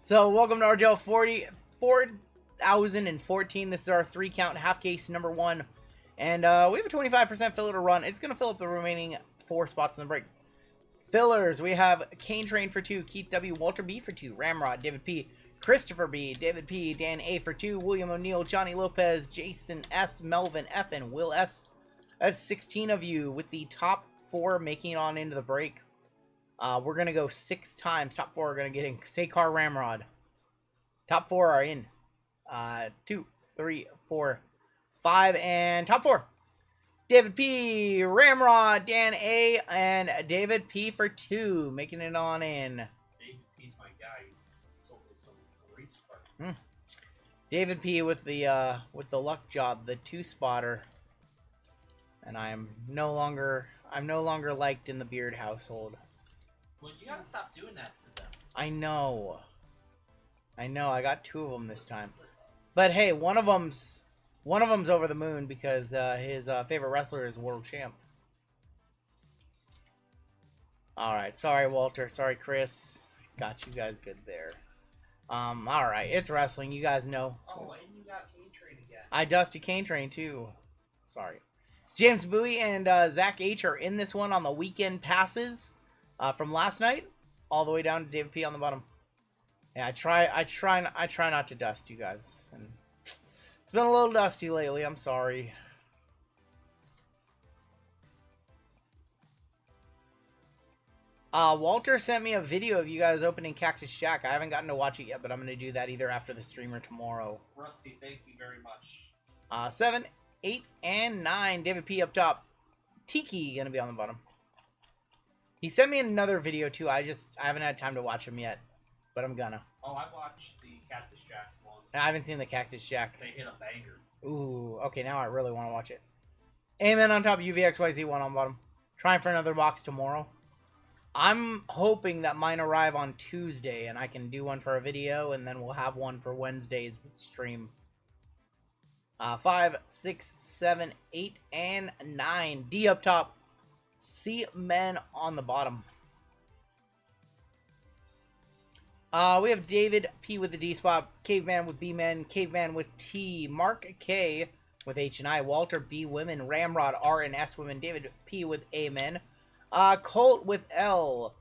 So, welcome to RGL 4014. This is our 3-count half case number 1. And we have a 25% filler to run. It's going to fill up the remaining 4 spots in the break. Fillers, we have Kane Train for 2, Keith W, Walter B for 2, Ramrod, David P, Christopher B, David P, Dan A for 2, William O'Neill, Johnny Lopez, Jason S, Melvin F, and Will S. That's 16 of you, with the top 4 making it on into the break. We're going to go 6 times. Top 4 are going to get in. Sakar Ramrod. Top 4 are in. 2, 3, 4, 5, and top 4. David P, Ramrod, Dan A, and David P for 2, making it on in. David P's my guy. He's sold me some great spot. David P with the luck job, the 2-spotter. And I'm no longer liked in the Beard household. Well, you gotta stop doing that to them. I know. I got 2 of them this time. But hey, one of them's over the moon because his favorite wrestler is world champ. All right, sorry Walter, sorry Chris. Got you guys good there. All right, it's wrestling. You guys know. Oh, and you got Kane Train again. I dusted Kane Train too. Sorry. James Bowie and Zach H are in this one on the weekend passes. From last night, all the way down to David P on the bottom. Yeah, I try not to dust you guys. And it's been a little dusty lately. I'm sorry. Walter sent me a video of you guys opening Cactus Jack. I haven't gotten to watch it yet, but I'm gonna do that either after the stream or tomorrow. Rusty, thank you very much. 7, 8, and 9. David P up top. Tiki gonna be on the bottom. He sent me another video too. I haven't had time to watch him yet, but I'm gonna. Oh, I watched the Cactus Jack one. I haven't seen the Cactus Jack. They hit a banger. Ooh, okay, now I really want to watch it. Amen on top, UVXYZ1 on bottom. Trying for another box tomorrow. I'm hoping that mine arrive on Tuesday and I can do one for a video and then we'll have one for Wednesday's stream. 5, 6, 7, 8, and 9. D up top. C men on the bottom. We have David P with the D spot, Caveman with B men, Caveman with T, Mark K with H and I, Walter B women, Ramrod R and S women, David P with A men, Colt with L,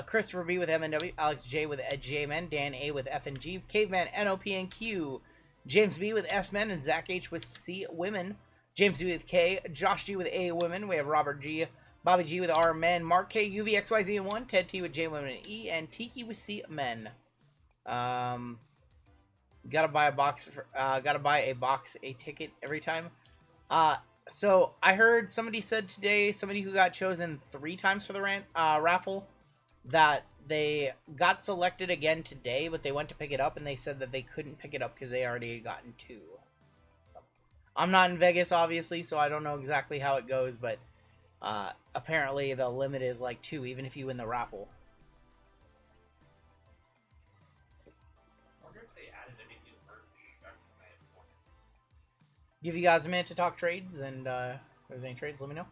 Christopher B with M and W, Alex J with J men, Dan A with F and G, Caveman NOP and Q, James B with S men, and Zach H with C women. James B with K, Josh G with A women. We have Robert G, Bobby G with R men, Mark K, UVXYZ and 1, Ted T with J women and E, and Tiki with C men. Gotta buy a box, a ticket every time. So I heard somebody said today, somebody who got chosen 3 times for the raffle, that they got selected again today, but they went to pick it up and they said that they couldn't pick it up because they already had gotten 2. I'm not in Vegas, obviously, so I don't know exactly how it goes, but apparently the limit is like 2, even if you win the raffle. I wonder if they added anything to merch. Give you guys a minute to talk trades, and if there's any trades, let me know.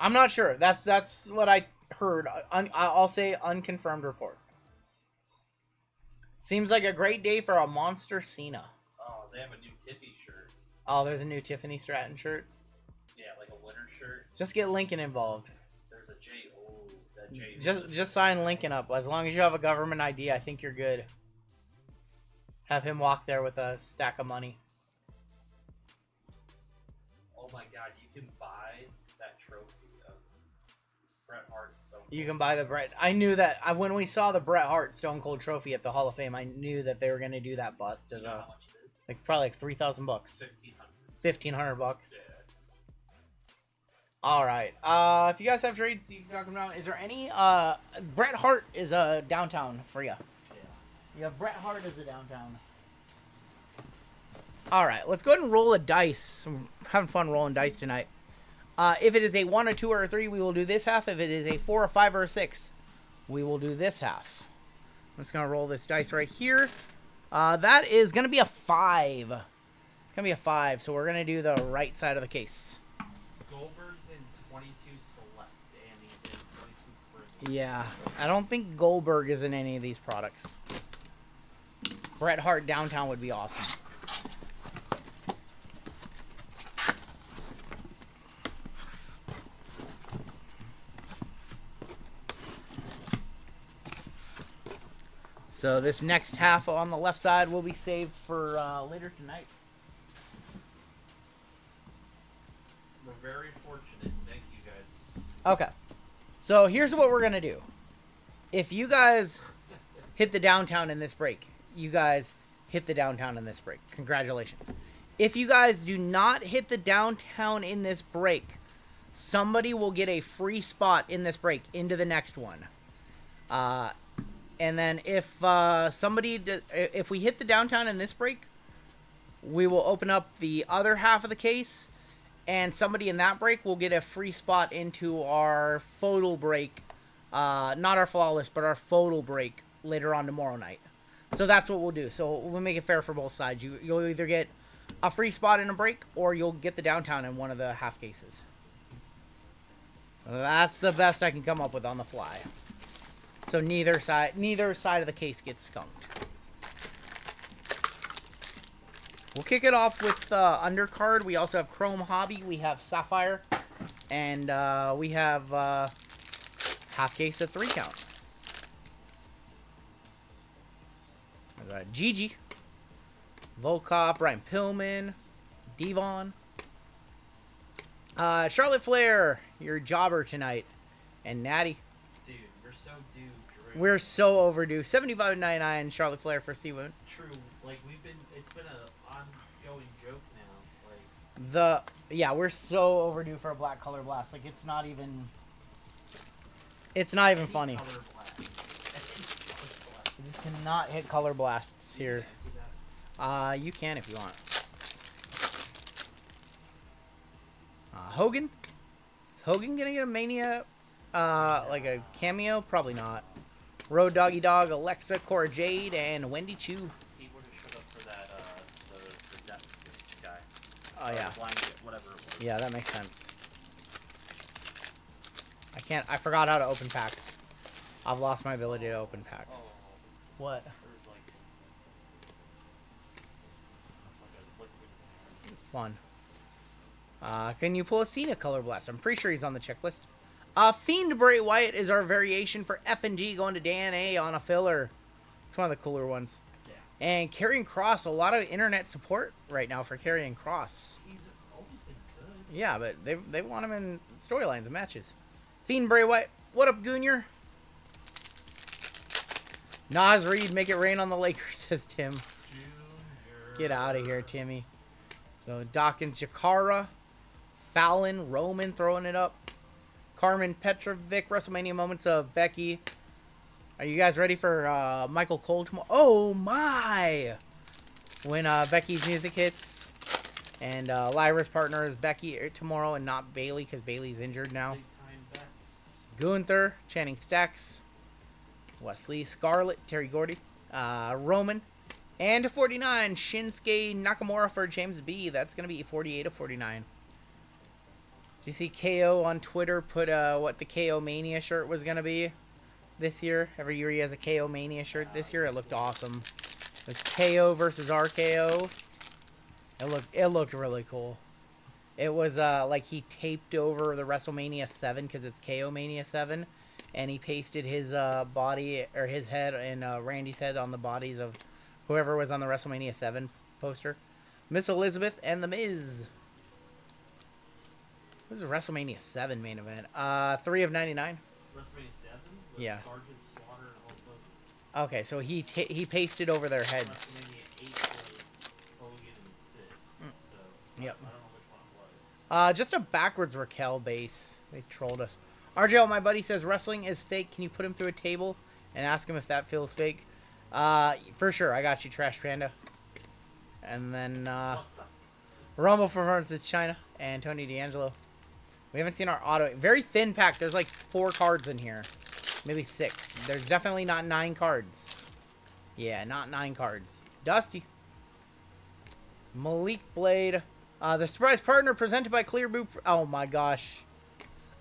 I'm not sure. That's what I heard. I'll say unconfirmed report. Seems like a great day for a Monster Cena. Oh, they have a new Tiffy shirt. Oh, there's a new Tiffany Stratton shirt. Yeah, like a winter shirt. Just get Lincoln involved. There's a J. Oh, that J. Just sign Lincoln up. As long as you have a government ID, I think you're good. Have him walk there with a stack of money. Oh my God, you can buy that trophy of Bret Hart. You can buy the Bret. I knew that when we saw the Bret Hart Stone Cold Trophy at the Hall of Fame, I knew that they were going to do that bust as a probably like $3,000. $1,500. Yeah. All right. If you guys have trades, you can talk them down. Is there any? Bret Hart is a downtown for you. Yeah. You have Bret Hart as a downtown. All right. Let's go ahead and roll a dice. I'm having fun rolling dice tonight. If it is a 1, a 2, or a 3, we will do this half. If it is a 4, a 5, or a 6, we will do this half. I'm just going to roll this dice right here. That is going to be a 5. It's going to be a 5, so we're going to do the right side of the case. Goldberg's in 22 select, and he's in 22 prison. Yeah, I don't think Goldberg is in any of these products. Bret Hart Downtown would be awesome. So this next half on the left side will be saved for later tonight. We're very fortunate. Thank you guys. Okay. So here's what we're going to do. If you guys hit the downtown in this break, you guys hit the downtown in this break. Congratulations. If you guys do not hit the downtown in this break, somebody will get a free spot in this break into the next one. And then if if we hit the downtown in this break, we will open up the other half of the case, and somebody in that break will get a free spot into our photo break. Not our flawless, but our photo break later on tomorrow night. So that's what we'll do. So we'll make it fair for both sides. You'll either get a free spot in a break, or you'll get the downtown in one of the half cases. That's the best I can come up with on the fly. So neither side of the case gets skunked. We'll kick it off with undercard. We also have Chrome Hobby. We have Sapphire. And we have half case of 3 count. Gigi. Volkov. Brian Pillman. Devon. Charlotte Flair. Your jobber tonight. And Natty. Dude, we're so due, Drew. We're so overdue. $75.99 Charlotte Flair for Seawood. True. Like, it's been an ongoing joke now. Like, Yeah, we're so overdue for a black color blast. Like, it's not even funny. color blast. You just cannot hit color blasts here. You can if you want. Hogan? Is Hogan gonna get a Mania, like a cameo? Probably not. Road Doggy Dog, Alexa, Cora Jade, and Wendy Chu. He would have showed up for that, the death guy. Oh, yeah. Blind, whatever it was. Yeah, that makes sense. I forgot how to open packs. I've lost my ability to open packs. Oh. What? There's like a liquid. Fun. Can you pull a Cena color blast? I'm pretty sure he's on the checklist. Fiend Bray Wyatt is our variation for F&G going to Dan A on a filler. It's one of the cooler ones. Yeah. And Karrion Kross, a lot of internet support right now for Karrion Kross. He's always been good. Yeah, but they want him in storylines and matches. Fiend Bray Wyatt, what up, Goonier? Nas Reed, make it rain on the Lakers, says Tim. Junior. Get out of here, Timmy. So Dawkins, Jakara, Fallon, Roman throwing it up. Carmen Petrovic, WrestleMania moments of Becky. Are you guys ready for Michael Cole tomorrow? Oh my! When Becky's music hits. And Lyra's partner is Becky tomorrow and not Bailey because Bailey's injured now. Big time bets. Gunther, Channing Stacks, Wesley, Scarlett, Terry Gordy, Roman, and to 49, Shinsuke Nakamura for James B. That's going to be 48 of 49. Do you see KO on Twitter put what the KO Mania shirt was going to be this year? Every year he has a KO Mania shirt. This year it looked awesome. It was KO versus RKO. It looked really cool. It was like he taped over the WrestleMania 7 because it's KO Mania 7, and he pasted his body or his head and Randy's head on the bodies of whoever was on the WrestleMania 7 poster. Miss Elizabeth and The Miz. This is a WrestleMania 7 main event. 3 of 99. WrestleMania 7? With Yeah. Sergeant Slaughter and Hulk Hogan. Okay, so he pasted over their heads. WrestleMania 8 was Hogan and Sid. So Yep. I don't know which one it was. Just a backwards Raquel base. They trolled us. RGL, my buddy, says wrestling is fake. Can you put him through a table and ask him if that feels fake? For sure. I got you, Trash Panda. And then Rumble for versus China and Tony D'Angelo. We haven't seen our auto. Very thin pack. There's like 4 cards in here. Maybe 6. There's definitely not 9 cards. Yeah, not 9 cards. Dusty. Malik Blade. The surprise partner presented by Clear Boot. Oh my gosh.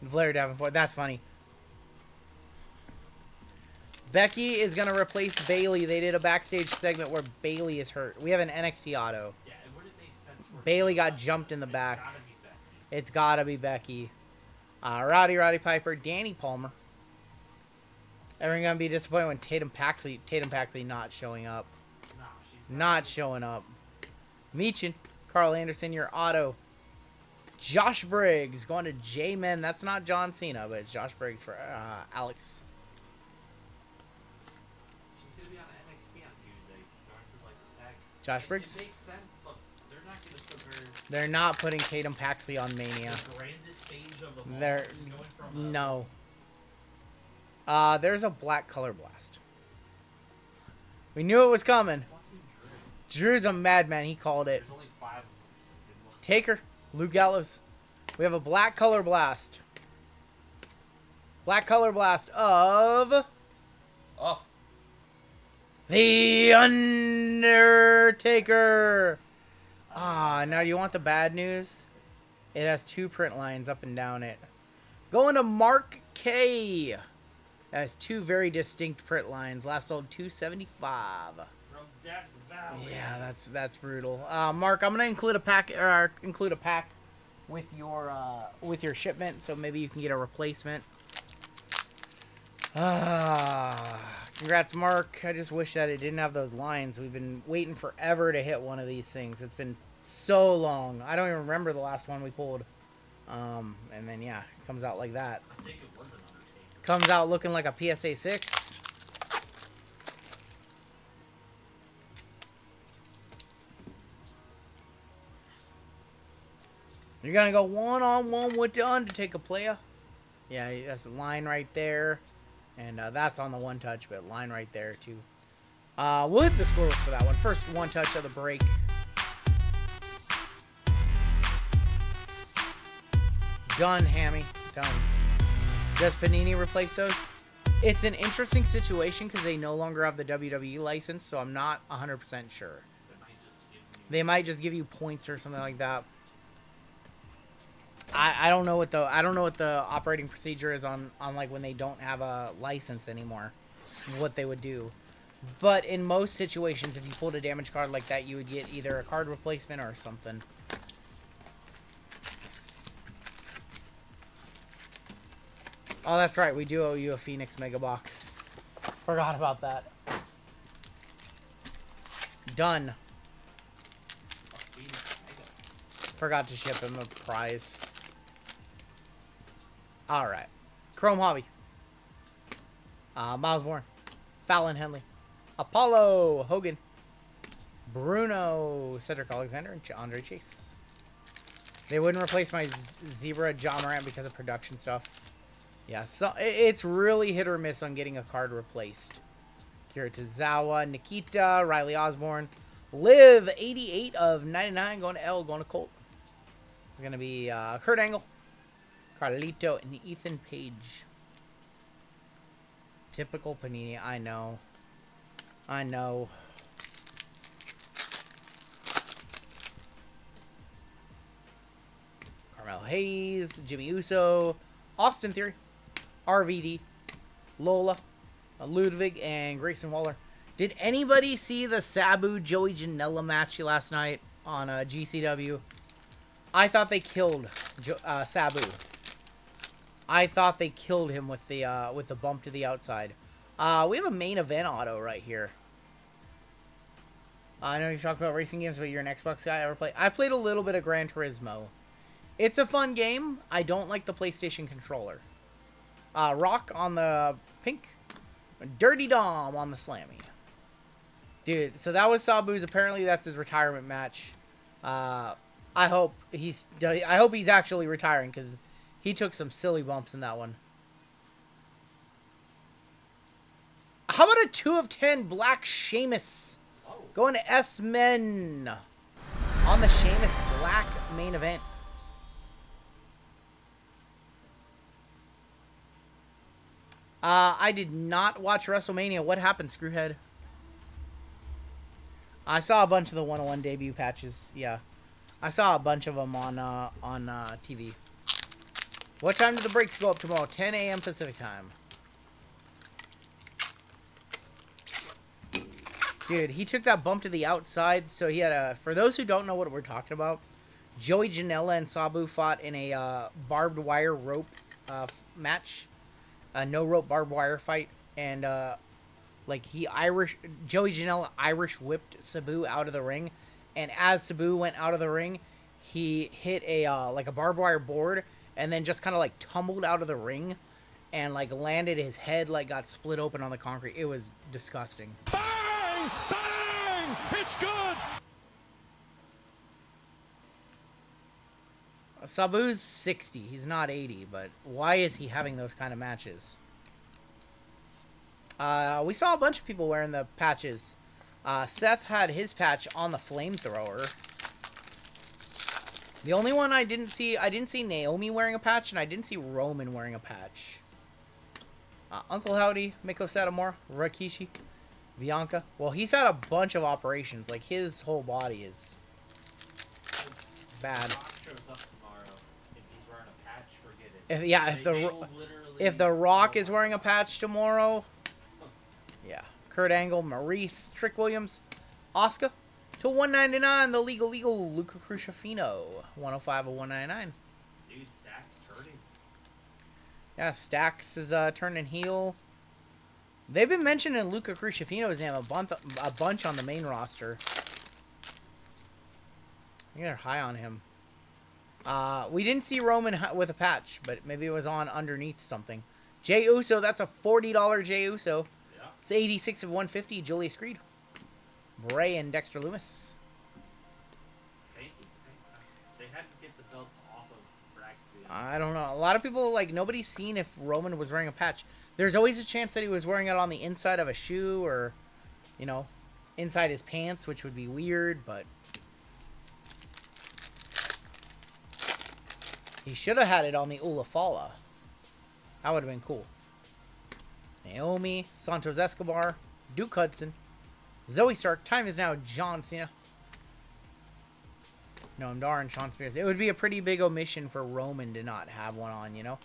Blair Davenport. That's funny. Becky is going to replace Bailey. They did a backstage segment where Bailey is hurt. We have an NXT auto. Yeah, it wouldn't make sense for Bailey got jumped in the back. Gotta be Becky. It's got to be Becky. Roddy Piper, Danny Palmer. Everyone going to be disappointed when Tatum Paxley not showing up. No, she's Not showing up. Meechin, Carl Anderson, your auto. Josh Briggs going to J-Men. That's not John Cena, but it's Josh Briggs for Alex. She's gonna be on NXT on Tuesday, going for like the tag. Josh Briggs? It makes sense, but they're not gonna put her. They're not putting Tatum Paxley on Mania. The grandest stage of them all. They're She's going from, no. There's a black color blast. We knew it was coming. Fucking Drew. Drew's a madman. He called it. There's only 5 of them. So good luck. Taker, Luke Gallows. We have a black color blast. Black color blast of Oh, The Undertaker. Now you want the bad news? It has 2 print lines up and down it. Going to Mark K. That has 2 very distinct print lines. Last sold $275. from Death Valley. Yeah, that's brutal. Mark, I'm gonna include a pack with your shipment, so maybe you can get a replacement. Congrats, Mark. I just wish that it didn't have those lines. We've been waiting forever to hit one of these things. It's been so long. I don't even remember the last one we pulled. And then yeah, it comes out like that. I think it was an Undertaker. Comes out looking like a PSA 6. You're going to go one-on-one with the Undertaker, player. Yeah, that's a line right there. And that's on the one touch, but line right there, too. We'll hit the scores for that one. First one touch of the break. Done, Hammy. Done. Does Panini replace those? It's an interesting situation because they no longer have the WWE license, so I'm not 100% sure. They might just give you points or something like that. I don't know what the operating procedure is on like when they don't have a license anymore, what they would do. But in most situations, if you pulled a damage card like that, you would get either a card replacement or something. Oh, that's right. We do owe you a Phoenix Mega Box. Forgot about that. Done. Forgot to ship him a prize. Alright. Chrome Hobby. Miles Bourne. Fallon Henley. Apollo Hogan. Bruno. Cedric Alexander. And Andre Chase. They wouldn't replace my Zebra John Morant because of production stuff. Yeah, so it's really hit or miss on getting a card replaced. Kira Tozawa, Nikita, Riley Osborne. Liv, 88 of 99, going to L, going to Colt. It's going to be Kurt Angle, Carlito, and Ethan Page. Typical Panini, I know. I know. Carmelo Hayes, Jimmy Uso, Austin Theory, RVD, Lola, Ludwig, and Grayson Waller. Did anybody see the Sabu Joey Janela match last night on GCW? I thought they killed Sabu. I thought they killed him with the bump to the outside. We have a main event auto right here. I know you've talked about racing games, but you're an Xbox guy. Ever play? I played a little bit of Gran Turismo. It's a fun game. I don't like the PlayStation controller. Rock on the pink. Dirty Dom on the Slammy. Dude, so that was Sabu's. Apparently that's his retirement match. I hope he's actually retiring because he took some silly bumps in that one. How about a 2 of 10 Black Sheamus? Going to S-Men on the Sheamus Black main event. I did not watch WrestleMania. What happened, Screwhead? I saw a bunch of the 101 debut patches. Yeah. I saw a bunch of them on TV. What time do the breaks go up tomorrow? 10 a.m. Pacific time. Dude, he took that bump to the outside, so he had a... For those who don't know what we're talking about, Joey Janela and Sabu fought in a barbed wire rope match. A no-rope barbed wire fight. And, like, Joey Janela Irish whipped Sabu out of the ring. And as Sabu went out of the ring, he hit like a barbed wire board and then just kind of, like, tumbled out of the ring and, like, landed his head, like, got split open on the concrete. It was disgusting. Bang! Bang! It's good! Sabu's 60. He's not 80, but why is he having those kind of matches? We saw a bunch of people wearing the patches. Seth had his patch on the flamethrower. The only one I didn't see Naomi wearing a patch, and I didn't see Roman wearing a patch. Uncle Howdy, Miko Satomura, Rikishi, Bianca. Well, he's had a bunch of operations. Like, his whole body is bad. Rock shows up tomorrow. If he's wearing a patch, forget it. If the Rock is wearing a patch tomorrow, yeah. Kurt Angle, Maurice, Trick Williams, Asuka to 199. The legal Luca Crucifino, 105 of 199. Dude, Stack's turning. Yeah, Stax is turning heel. They've been mentioning Luca Crucifino's name a bunch on the main roster. I think they're high on him. We didn't see Roman with a patch, but maybe it was on underneath something. Jey Uso, that's a $40 Jey Uso. Yeah. It's 86 of 150, Julius Creed. Bray and Dexter Loomis. They had to get the belts off of Braxia. I don't know. A lot of people, like, nobody's seen if Roman was wearing a patch. There's always a chance that he was wearing it on the inside of a shoe or, you know, inside his pants, which would be weird, but he should have had it on the Ulafala. That would have been cool. Naomi, Santos Escobar, Duke Hudson, Zoe Stark. Time is now John Cena. Noam Dar and Sean Spears. It would be a pretty big omission for Roman to not have one on, you know?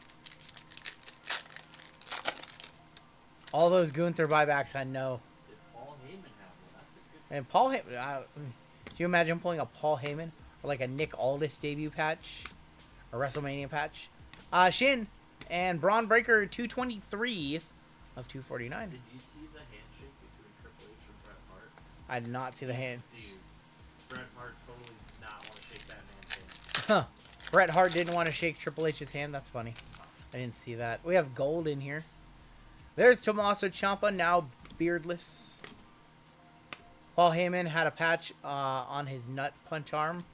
All those Gunther buybacks, I know. Did Paul Heyman have one? That's a good. And Paul Heyman, do you imagine pulling a Paul Heyman or like a Nick Aldis debut patch, a WrestleMania patch? Shin and Braun Breaker 223 of 249. Did you see the handshake between Triple H and Bret Hart? I did not see the hand. Dude, Bret Hart totally did not want to shake that man's hand. Huh. Bret Hart didn't want to shake Triple H's hand. That's funny. I didn't see that. We have gold in here. There's Tommaso Ciampa, now beardless. Paul Heyman had a patch on his nut punch arm.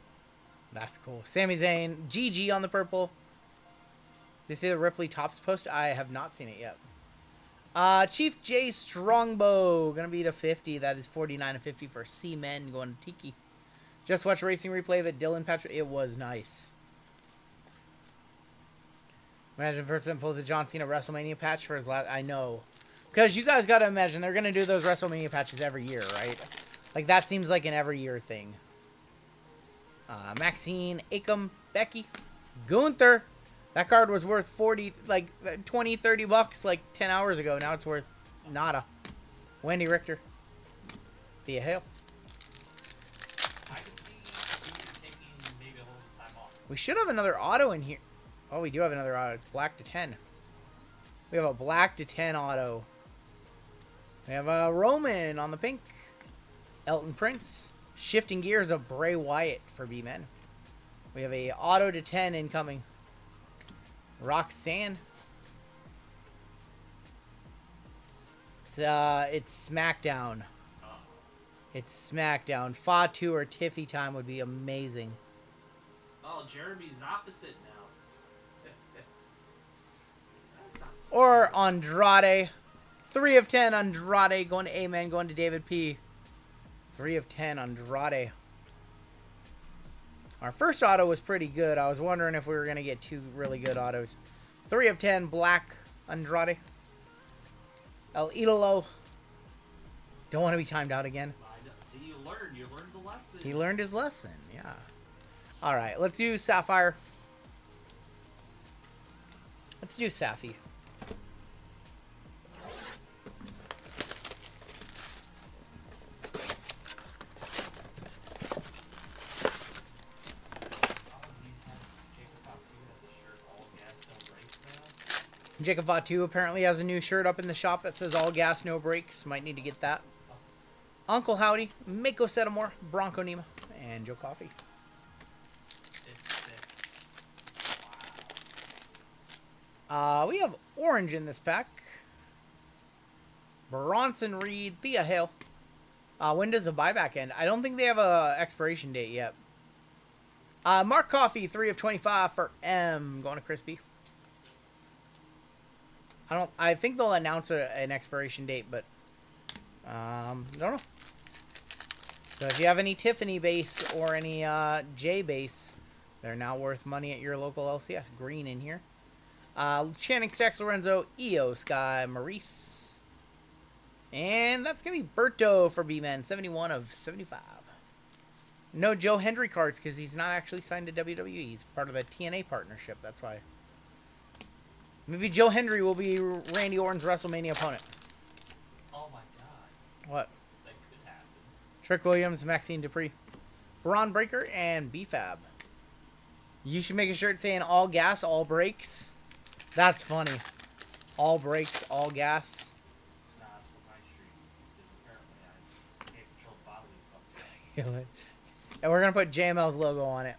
That's cool. Sami Zayn, GG on the purple. Did you see the Ripley Tops post? I have not seen it yet. Chief J Strongbow, gonna be to 50. That is 49 of 50 for C-Men going to Tiki. Just watch Racing Replay that Dylan Patrick. It was nice. Imagine a person pulls a John Cena WrestleMania patch for his last... I know. Because you guys got to imagine, they're going to do those WrestleMania patches every year, right? Like, that seems like an every year thing. Maxine, Akam, Becky, Gunther. That card was worth 40, like, 20, 30 bucks like 10 hours ago. Now it's worth nada. Wendy Richter. Thea Hale. I can see taking maybe a little time off. We should have another auto in here. Oh, we do have another auto. It's black to 10. We have a black to 10 auto. We have a Roman on the pink. Elton Prince. Shifting gears of Bray Wyatt for B-Men. We have a auto to 10 incoming. Roxanne. It's SmackDown. It's SmackDown. Fatu or Tiffy time would be amazing. Oh, Jeremy's opposite now. Or Andrade. 3 of 10 Andrade going to Amen, going to David P. 3 of 10 Andrade. Our first auto was pretty good. I was wondering if we were going to get 2 really good autos. 3 of 10 Black Andrade. El Idolo. Don't want to be timed out again. See, you learned the lesson. He learned his lesson, yeah. Alright, let's do Sapphire. Let's do Safi. Jacob Vatu apparently has a new shirt up in the shop that says all gas, no brakes. Might need to get that. Uncle Howdy, Mako Setamore, Bronco Nima, and Joe Coffee. It's sick. We have orange in this pack. Bronson Reed, Thea Hale. When does the buyback end? I don't think they have a expiration date yet. Mark Coffee, 3 of 25 for M. Going to Crispy. I think they'll announce an expiration date, but don't know. So if you have any Tiffany base or any J base, they're now worth money at your local LCS. Green in here. Channing Stacks Lorenzo, EO Sky, Maurice. And that's going to be Berto for B-Men, 71 of 75. No Joe Hendry cards because he's not actually signed to WWE. He's part of the TNA partnership. That's why. Maybe Joe Hendry will be Randy Orton's WrestleMania opponent. Oh my god. What? That could happen. Trick Williams, Maxine Dupree, Braun Breaker, and B-Fab. You should make a shirt saying all gas, all brakes. That's funny. All brakes, all gas. Nah, that's what my street is. Apparently I can't control bodily functions. And we're going to put JML's logo on it.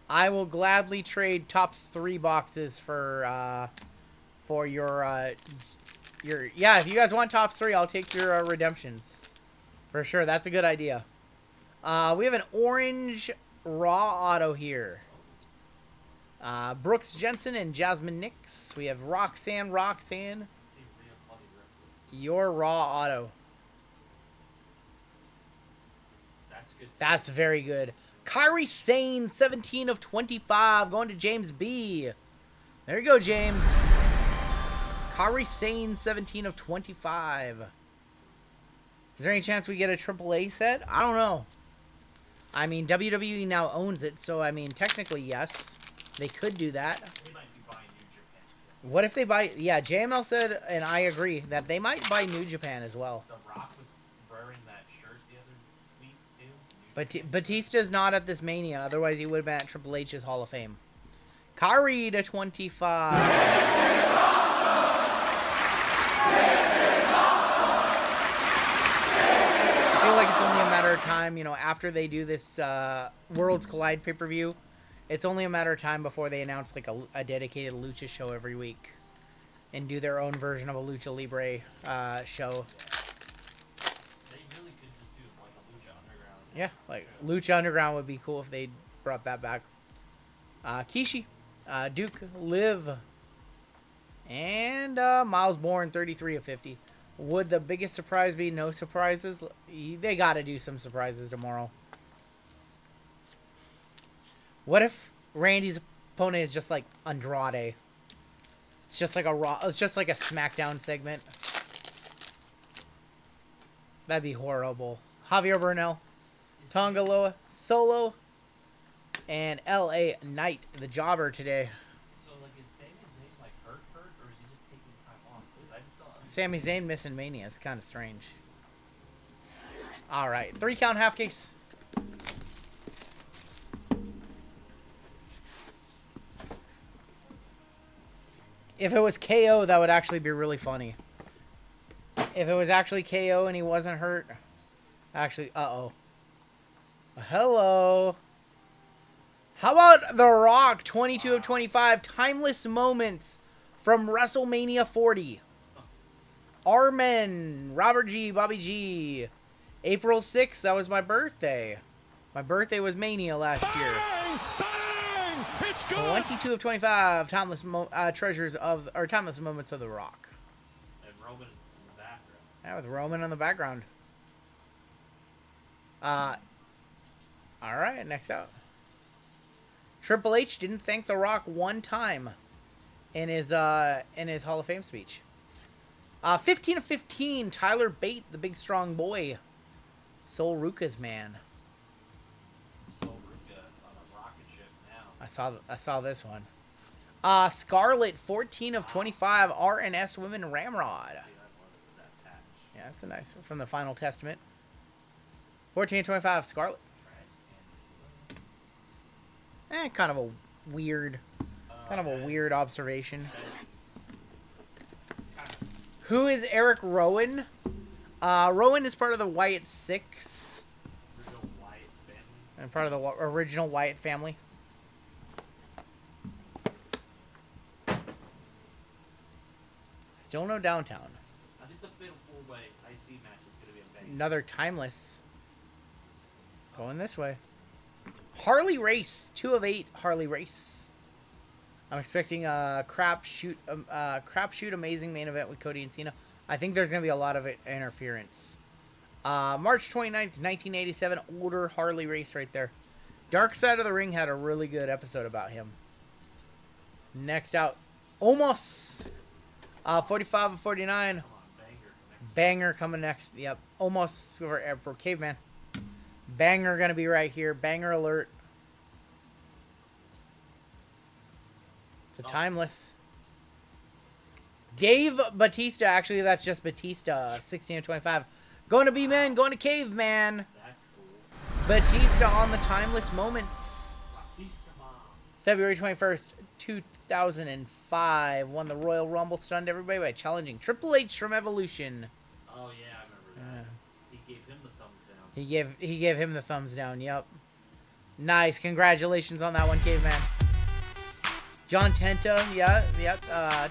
I will gladly trade Topps 3 boxes for your yeah, if you guys want Topps 3, I'll take your redemptions. For sure, that's a good idea. We have an orange raw auto here. Brooks Jensen and Jasmine Nix. We have Roxanne. Let's see real bloody rip. Your raw auto. That's good. That's very good. Kyrie Sane, 17 of 25, going to James B. There you go, James. Kyrie Sane, 17 of 25. Is there any chance we get a AAA set? I don't know. I mean, WWE now owns it, so, I mean, technically, yes. They could do that. They might be buying New Japan. What if they buy... Yeah, JML said, and I agree, that they might buy New Japan as well. The Rock was wearing that shirt the other week, too. But Batista's not at this Mania. Otherwise, he would have been at Triple H's Hall of Fame. Kyrie to 25. I feel like it's only a matter of time, you know, after they do this Worlds Collide pay-per-view, it's only a matter of time before they announce like a dedicated Lucha show every week and do their own version of a Lucha Libre show. They really could just do like a Lucha Underground. Yeah, like Lucha Underground would be cool if they brought that back. Kishi, Duke, Liv, and Miles Bourne, 33 of 50. Would the biggest surprise be no surprises? They got to do some surprises tomorrow. What if Randy's opponent is just like Andrade? It's just like a Raw. It's just like a SmackDown segment. That'd be horrible. Javier Bernal, Tongaloa, Solo, and L.A. Knight, the jobber today. So, like, is Sami Zayn, like, hurt, or is he just taking time off? Because I just don't understand. Sami Zayn missing Mania is kind of strange. All right, 3 count half case. If it was KO, that would actually be really funny. If it was actually KO and he wasn't hurt. Actually, uh-oh. Hello. How about The Rock, 22 of 25, timeless moments from WrestleMania 40. Armin, Robert G, Bobby G. April 6th, that was my birthday. My birthday was Mania last year. Bang! Bang! It's good. 22 of 25, timeless timeless moments of The Rock. And Roman in the background. Yeah, with Roman in the background. All right, next out. Triple H didn't thank The Rock one time in his Hall of Fame speech. 15 of 15, Tyler Bate, the big strong boy. Sol Ruka's man. So Ruka on a rocket ship now. I saw this one. Scarlett, 14 of 25, RNS Women Ramrod. See, I love that patch. Yeah, that's a nice one from the Final Testament. 14 of 25, Scarlett. Right? Kind of a weird. Kind of a that weird is- observation. kind of- Who is Eric Rowan? Rowan is part of the Wyatt Six Original Wyatt family. and part of the original Wyatt family. Still no downtown. I think the fatal four-way IC match is going to be a bang. Another timeless. Going this way. Harley Race. 2 of 8 Harley Race. I'm expecting a crapshoot amazing main event with Cody and Cena. I think there's going to be a lot of interference. March 29th, 1987. Older Harley Race right there. Dark Side of the Ring had a really good episode about him. Next out. Omos. 45 of 49. Come on, banger. Banger coming next. Yep. Almost for Caveman. Banger gonna be right here. Banger alert. It's a timeless. Dave Batista. Actually, that's just Batista. 16 of 25. Going to B-Man. Going to Caveman. That's cool. Batista on the timeless moments. Batista Mom. February 21st, 2005. Won the Royal Rumble. Stunned everybody by challenging Triple H from Evolution. Oh, yeah, I remember that. He gave him the thumbs down. He gave him the thumbs down. Yep. Nice. Congratulations on that one, Caveman. John Tenta. Yep.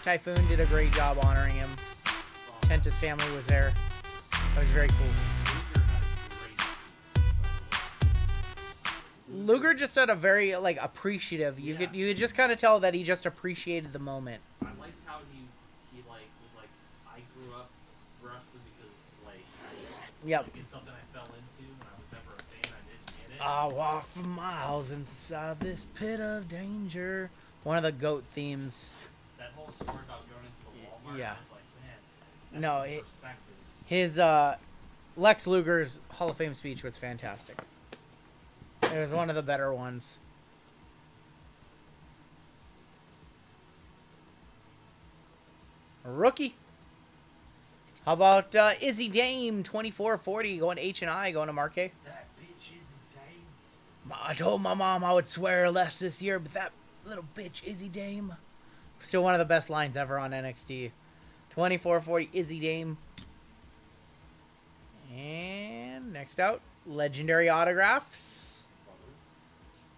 Typhoon did a great job honoring him. Tenta's family was there. That was very cool. Luger just had a very appreciative. You could just kind of tell that he just appreciated the moment. I liked how he was like, I grew up wrestling because Yep. it's something I fell into when I was never a fan. I didn't get it. I walk for miles inside this pit of danger. One of the GOAT themes. That whole story about going into the Walmart, Yeah. I was like, man, that's No, some it- perspective. His Lex Luger's Hall of Fame speech was fantastic. It was one of the better ones. Rookie. How about Izzy Dame, 24-40, going to H&I, going to Marque? That bitch is a dame. I told my mom I would swear less this year, but that little bitch, Izzy Dame. Still one of the best lines ever on NXT. 24-40, Izzy Dame. And next out, Legendary Autographs.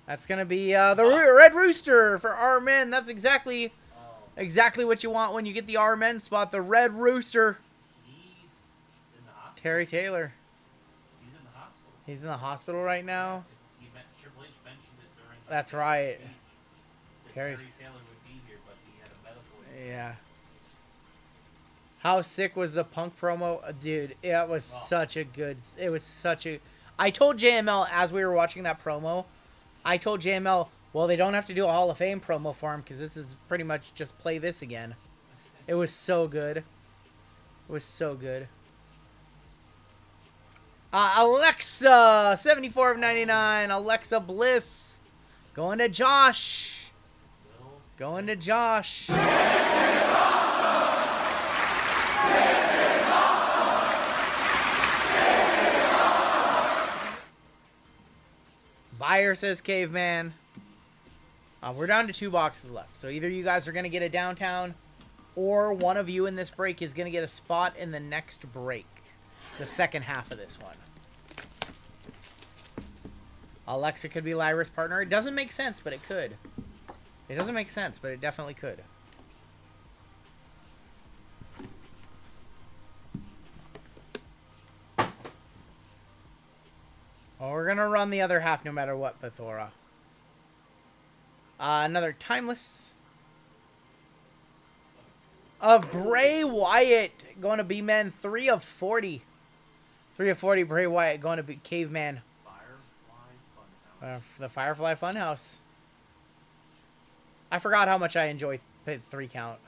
That's going to be the Red Rooster for our men. That's exactly what you want when you get the R men spot. The Red Rooster. He's in the hospital. Terry Taylor. He's in the hospital. He's in the hospital right now. Triple H mentioned it during. That's right. Speech. Said Terry- Terry Taylor would be here, but he had a medical. Yeah. How sick was the Punk promo? Dude, it was such a good... It was such a... I told JML as we were watching that promo, I told JML, well, they don't have to do a Hall of Fame promo for him because this is pretty much just play this again. It was so good. It was so good. Alexa, 74 of 99. Alexa Bliss. Going to Josh. Going to Josh. Buyer says Caveman. We're down to 2 boxes left. So either you guys are going to get a downtown or one of you in this break is going to get a spot in the next break. The second half of this one. Alexa could be Lyra's partner. It doesn't make sense, but it could. It doesn't make sense, but it definitely could. Well, we're going to run the other half no matter what, Bethora. Another timeless. Of Bray Wyatt. Going to be men 3 of 40. 3 of 40 Bray Wyatt going to be Caveman. Firefly Funhouse. The Firefly Funhouse. I forgot how much I enjoy 3 count.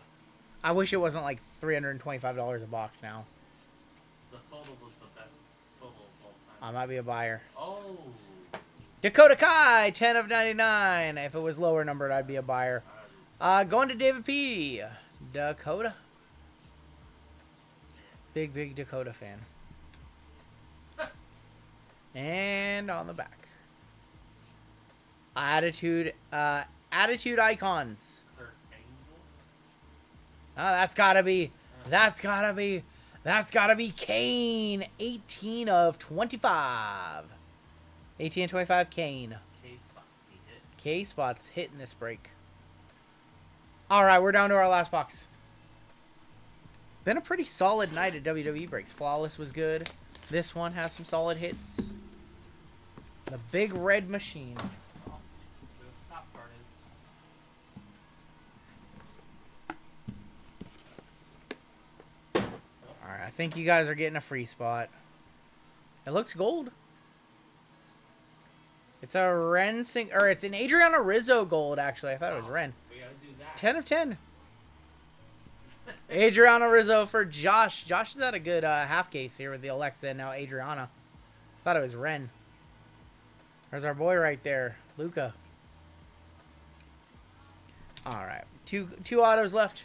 I wish it wasn't like $325 a box now. The photo was the best photo of all time. I might be a buyer. Oh. Dakota Kai, 10 of 99. If it was lower numbered, I'd be a buyer. Going to David P. Dakota. Big Dakota fan. And on the back. Attitude Attitude Icons. Kurt Angle. Oh, that's gotta be Kane. 18 of 25. 18 of 25, Kane. K-Spot. He hit. K-Spot's hitting this break. All right, we're down to our last box. Been a pretty solid night at WWE breaks. Flawless was good. This one has some solid hits. The Big Red Machine. Oh, the top card is. All right, I think you guys are getting a free spot. It looks gold. It's a Ren or it's an Adriana Rizzo gold, actually. I thought it was Ren. We gotta do that. 10 of 10. Adriana Rizzo for Josh. Josh has had a good half case here with the Alexa and now Adriana. Thought it was Ren. There's our boy right there, Luca. All right, two autos left.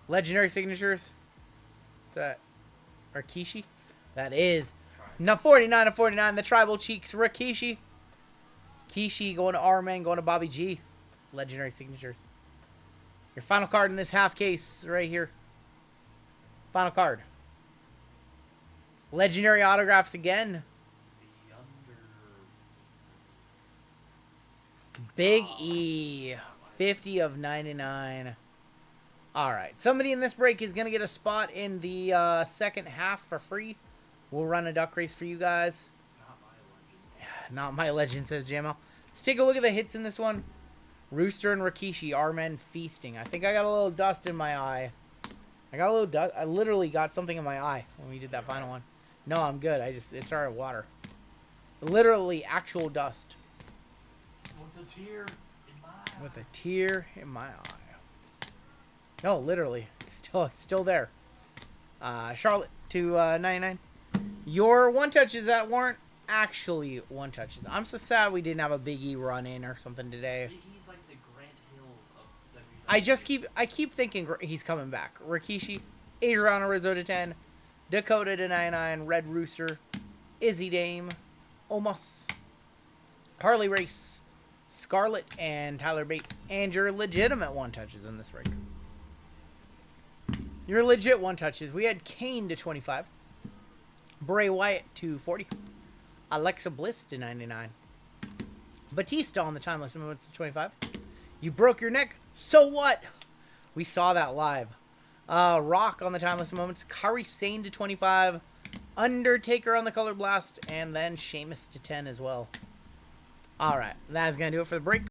Legendary signatures. That Rikishi. That is now 49 of 49. The Tribal Cheeks Rikishi. Kishi going to R-Man, going to Bobby G. Legendary signatures. Your final card in this half case right here. Final card. Legendary autographs again. Big E. 50 of 99. All right. Somebody in this break is going to get a spot in the second half for free. We'll run a duck race for you guys. Not my legend, says JML. Let's take a look at the hits in this one. Rooster and Rikishi, R-Men feasting. I think I got a little dust in my eye. I got a little dust. I literally got something in my eye when we did that final one. No, I'm good. It started water. Literally actual dust. With a tear in my eye. With a tear in my eye. No, literally. It's still there. Charlotte to 99. Your one-touches that weren't actually one-touches. I'm so sad we didn't have a Big E run-in or something today. Big E's like the Grant Hill of WWE. I keep thinking he's coming back. Rikishi, Adriana Rizzo to 10, Dakota to 99, Red Rooster, Izzy Dame, Omos, Harley Race, Scarlett, and Tyler Bate. And your legitimate one-touches in this break. Your legit one-touches. We had Kane to 25, Bray Wyatt to 40, Alexa Bliss to 99, Batista on the timeless moments to 25. You broke your neck. So what? We saw that live. Rock on the timeless moments. Kairi Sane to 25. Undertaker on the color blast. And then Sheamus to 10 as well. All right. That's going to do it for the break.